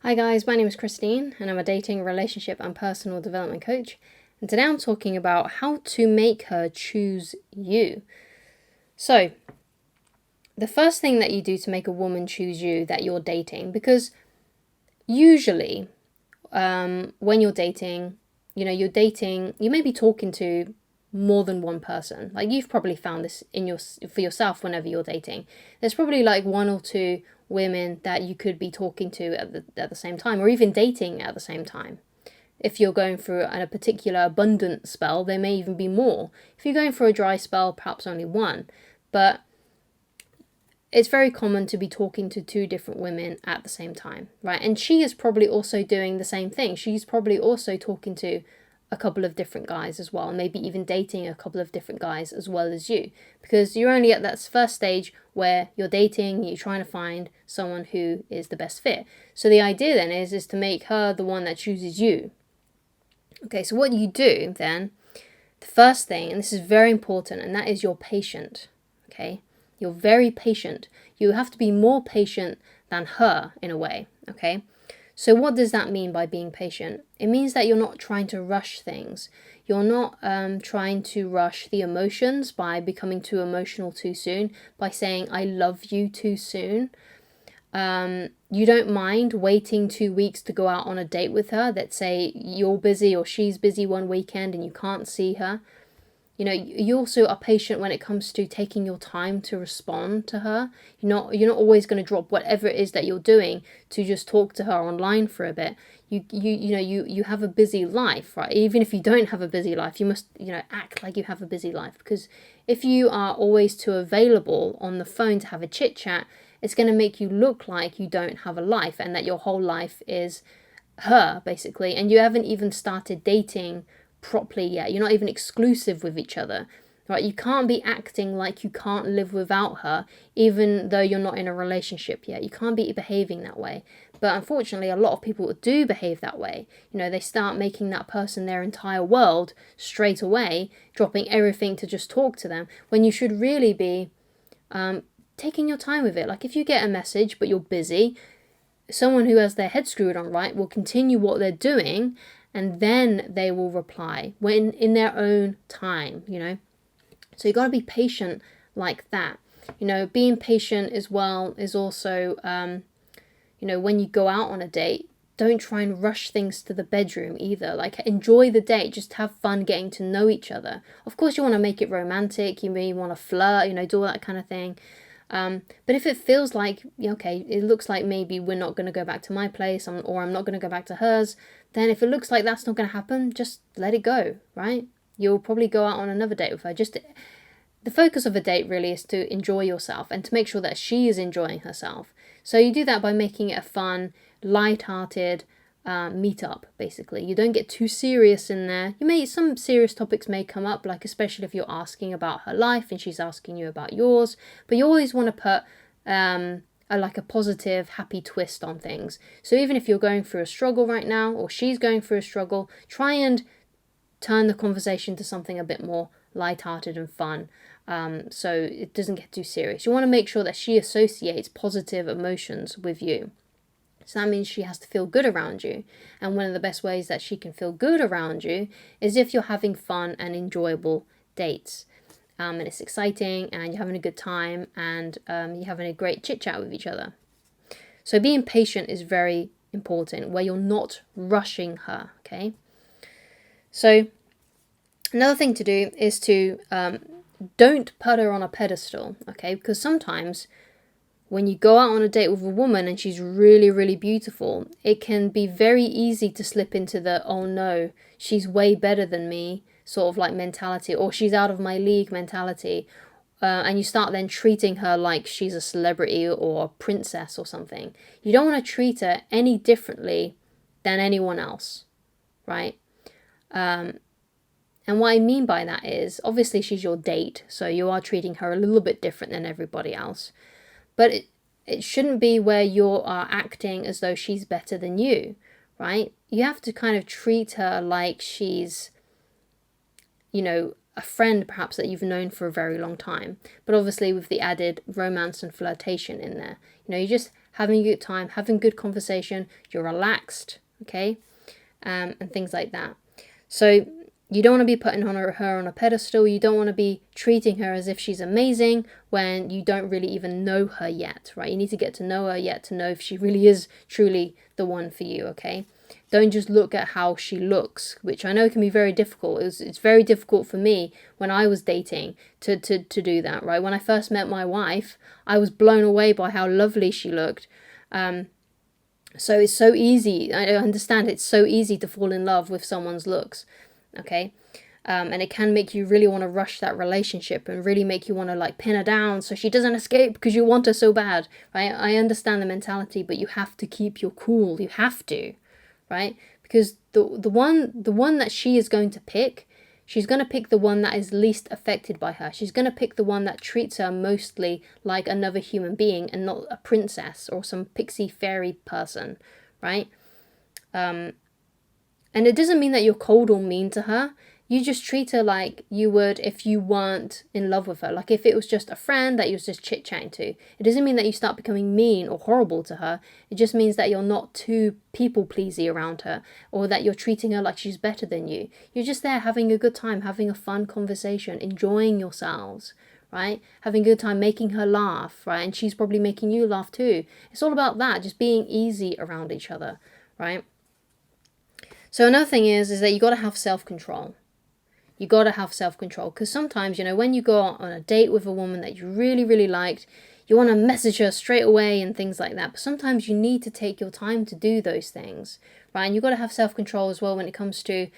Hi guys, my name is Christine and I'm a dating, relationship and personal development coach. And today I'm talking about how to make her choose you. So, the first thing that you do to make a woman choose you that you're dating, because usually when you're dating, you may be talking to more than one person. Like you've probably found this for yourself whenever you're dating. There's probably like one or two women that you could be talking to at the same time, or even dating at the same time. If you're going through a particular abundant spell, there may even be more. If you're going through a dry spell, perhaps only one. But it's very common to be talking to two different women at the same time, right? And she is probably also doing the same thing. She's probably also talking to a couple of different guys as well, maybe even dating a couple of different guys as well as you, because you're only at that first stage where you're dating, you're trying to find someone who is the best fit. So the idea then is to make her the one that chooses you. Okay, so what you do then, the first thing, and this is very important, and that is you're patient, okay? You're very patient. You have to be more patient than her in a way, okay? So what does that mean by being patient? It means that you're not trying to rush things. You're not trying to rush the emotions by becoming too emotional too soon, by saying I love you too soon. You don't mind waiting 2 weeks to go out on a date with her. Let's say you're busy or she's busy one weekend and you can't see her. You know, you also are patient when it comes to taking your time to respond to her. You're not always going to drop whatever it is that you're doing to just talk to her online for a bit. You have a busy life, right? Even if you don't have a busy life, you must, act like you have a busy life, because if you are always too available on the phone to have a chit chat, it's going to make you look like you don't have a life and that your whole life is her, basically, and you haven't even started dating properly yet. You're not even exclusive with each other, right? You can't be acting like you can't live without her, even though you're not in a relationship yet. You can't be behaving that way. But unfortunately, a lot of people do behave that way. They start making that person their entire world straight away, dropping everything to just talk to them, when you should really be taking your time with it. Like if you get a message but you're busy, someone who has their head screwed on right will continue what they're doing, and then they will reply when in their own time. So you got to be patient like that. Being patient as well is also when you go out on a date, don't try and rush things to the bedroom either. Like enjoy the date, just have fun getting to know each other. Of course you want to make it romantic, you may want to flirt, do all that kind of thing. But if it feels like, okay, it looks like maybe we're not going to go back to my place, or I'm not going to go back to hers, then if it looks like that's not going to happen, just let it go, right? You'll probably go out on another date with her. Just the focus of a date really is to enjoy yourself and to make sure that she is enjoying herself. So you do that by making it a fun, light-hearted meet-up, basically. You don't get too serious in there. Some serious topics may come up, like especially if you're asking about her life and she's asking you about yours, but you always want to put a positive, happy twist on things. So even if you're going through a struggle right now, or she's going through a struggle, try and turn the conversation to something a bit more light-hearted and fun, so it doesn't get too serious. You want to make sure that she associates positive emotions with you. So that means she has to feel good around you. And one of the best ways that she can feel good around you is if you're having fun and enjoyable dates. And it's exciting and you're having a good time, and you're having a great chit chat with each other. So being patient is very important, where you're not rushing her, okay? So another thing to do is to don't put her on a pedestal, okay? Because sometimes when you go out on a date with a woman and she's really, really beautiful, it can be very easy to slip into the, oh no, she's way better than me sort of like mentality, or she's out of my league mentality. And you start then treating her like she's a celebrity or a princess or something. You don't want to treat her any differently than anyone else, right? And what I mean by that is, obviously she's your date, so you are treating her a little bit different than everybody else. But it shouldn't be where you are acting as though she's better than you, right? You have to kind of treat her like she's, a friend perhaps that you've known for a very long time. But obviously with the added romance and flirtation in there. You just having a good time, having good conversation, you're relaxed, okay, and things like that. So you don't want to be putting her on a pedestal. You don't want to be treating her as if she's amazing when you don't really even know her yet, right? You need to get to know her yet to know if she really is truly the one for you, okay? Don't just look at how she looks, which I know can be very difficult. It's very difficult for me when I was dating to do that, right? When I first met my wife, I was blown away by how lovely she looked. So it's so easy. I understand it's so easy to fall in love with someone's looks, okay? And it can make you really want to rush that relationship and really make you want to like pin her down so she doesn't escape because you want her so bad, right? I understand the mentality, but you have to keep your cool. You have to, right? Because the one that she is going to pick, she's going to pick the one that is least affected by her. She's going to pick the one that treats her mostly like another human being and not a princess or some pixie fairy person, right? And it doesn't mean that you're cold or mean to her. You just treat her like you would if you weren't in love with her. Like if it was just a friend that you was just chit-chatting to. It doesn't mean that you start becoming mean or horrible to her. It just means that you're not too people-pleasy around her, or that you're treating her like she's better than you. You're just there having a good time, having a fun conversation, enjoying yourselves, right? Having a good time, making her laugh, right? And she's probably making you laugh too. It's all about that, just being easy around each other, right? So another thing is that you got to have self-control. You got to have self-control, because sometimes, you know, when you go on a date with a woman that you really, really liked, you want to message her straight away and things like that. But sometimes you need to take your time to do those things, right? And you've got to have self-control as well when it comes to,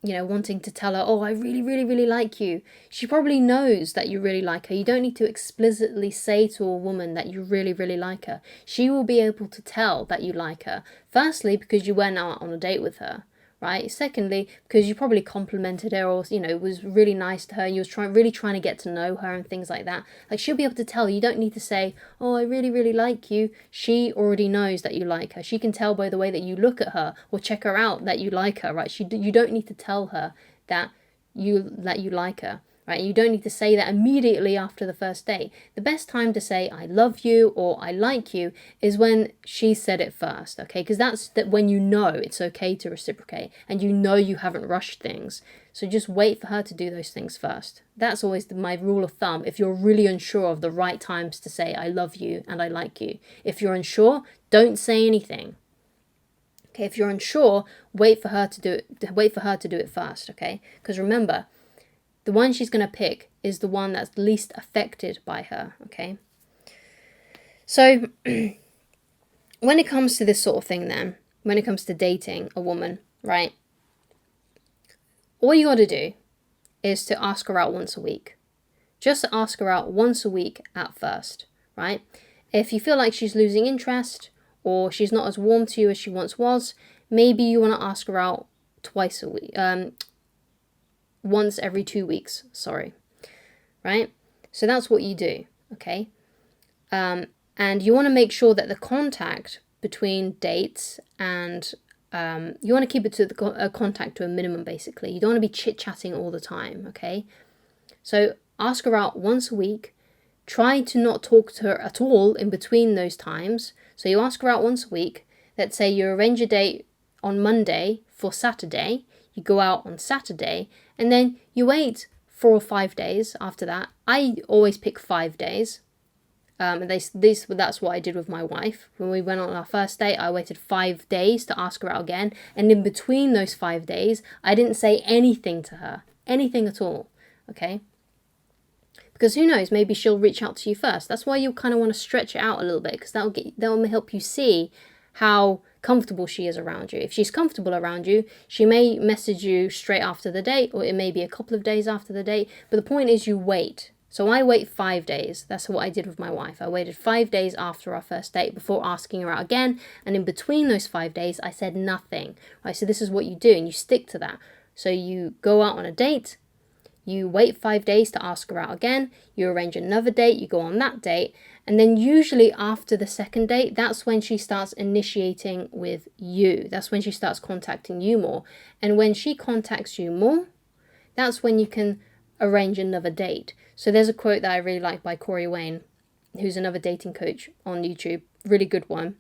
you know, wanting to tell her, oh, I really, really, really like you. She probably knows that you really like her. You don't need to explicitly say to a woman that you really, really like her. She will be able to tell that you like her. Firstly, because you went out on a date with her, right? Secondly, because you probably complimented her, or, you know, was really nice to her, and you was really trying to get to know her and things like that. Like, she'll be able to tell. You don't need to say, oh, I really, really like you. She already knows that you like her. She can tell by the way that you look at her or check her out that you like her, right? You don't need to tell her that you like her, right? You don't need to say that immediately after the first date. The best time to say I love you or I like you is when she said it first, okay? Because that's when you know it's okay to reciprocate, and you know you haven't rushed things. So just wait for her to do those things first. That's always my rule of thumb if you're really unsure of the right times to say I love you and I like you. If you're unsure, don't say anything. Okay, if you're unsure, wait for her to do it. Wait for her to do it first, okay? Because remember, the one she's going to pick is the one that's least affected by her, okay? So, when it comes to this sort of thing then, when it comes to dating a woman, right? All you got to do is to ask her out once a week. Just ask her out once a week at first, right? If you feel like she's losing interest or she's not as warm to you as she once was, maybe you want to ask her out twice a week. Once every 2 weeks, right? So that's what you do, okay? And you want to make sure that the contact between dates and you want to keep it to the contact to a minimum, basically. You don't want to be chit-chatting all the time, okay? So ask her out once a week. Try to not talk to her at all in between those times. So you ask her out once a week. Let's say you arrange a date on Monday for Saturday. You go out on Saturday, and then you wait 4 or 5 days after that. I always pick 5 days. And that's what I did with my wife. When we went on our first date, I waited 5 days to ask her out again. And in between those 5 days, I didn't say anything to her. Anything at all. Okay? Because who knows, maybe she'll reach out to you first. That's why you kind of want to stretch it out a little bit, because that'll help you see how comfortable she is around you. If she's comfortable around you, she may message you straight after the date, or it may be a couple of days after the date. But the point is you wait. So I wait 5 days. That's what I did with my wife. I waited 5 days after our first date before asking her out again. And in between those 5 days, I said nothing. Right, so this is what you do, and you stick to that. So you go out on a date. You wait 5 days to ask her out again. You arrange another date. You go on that date. And then usually after the second date, that's when she starts initiating with you. That's when she starts contacting you more. And when she contacts you more, that's when you can arrange another date. So there's a quote that I really like by Corey Wayne. who's another dating coach on YouTube, really good one.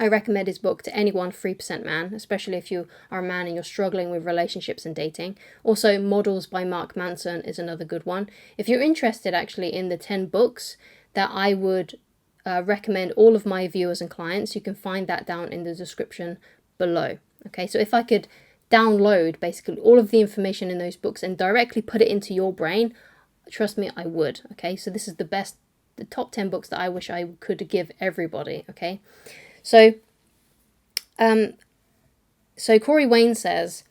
I recommend his book to anyone, 3% Man, especially if you are a man and you're struggling with relationships and dating. Also, Models by Mark Manson is another good one. If you're interested actually in the 10 books that I would recommend all of my viewers and clients, you can find that down in the description below. Okay, so if I could download basically all of the information in those books and directly put it into your brain, trust me, I would. Okay, so this is the top 10 books that I wish I could give everybody. Okay. So Corey Wayne says,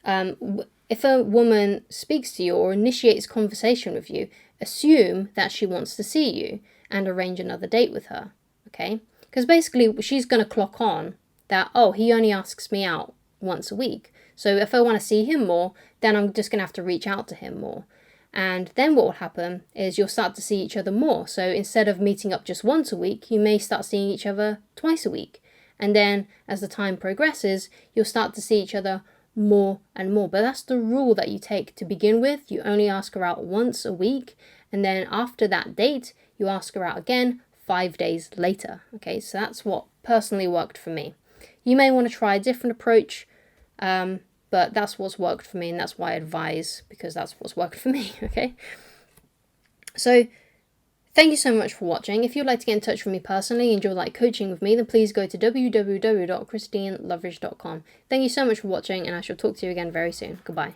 if a woman speaks to you or initiates conversation with you, assume that she wants to see you and arrange another date with her, okay? Because basically she's going to clock on that, oh, he only asks me out once a week. So if I want to see him more, then I'm just going to have to reach out to him more. And then what will happen is you'll start to see each other more. So instead of meeting up just once a week, you may start seeing each other twice a week. And then as the time progresses, you'll start to see each other more and more. But that's the rule that you take to begin with. You only ask her out once a week. And then after that date, you ask her out again 5 days later. Okay, so that's what personally worked for me. You may want to try a different approach, but that's what's worked for me, and that's why I advise, because that's what's worked for me, okay? So, thank you so much for watching. If you'd like to get in touch with me personally and you'd like coaching with me, then please go to www.christineloveridge.com. Thank you so much for watching, and I shall talk to you again very soon. Goodbye.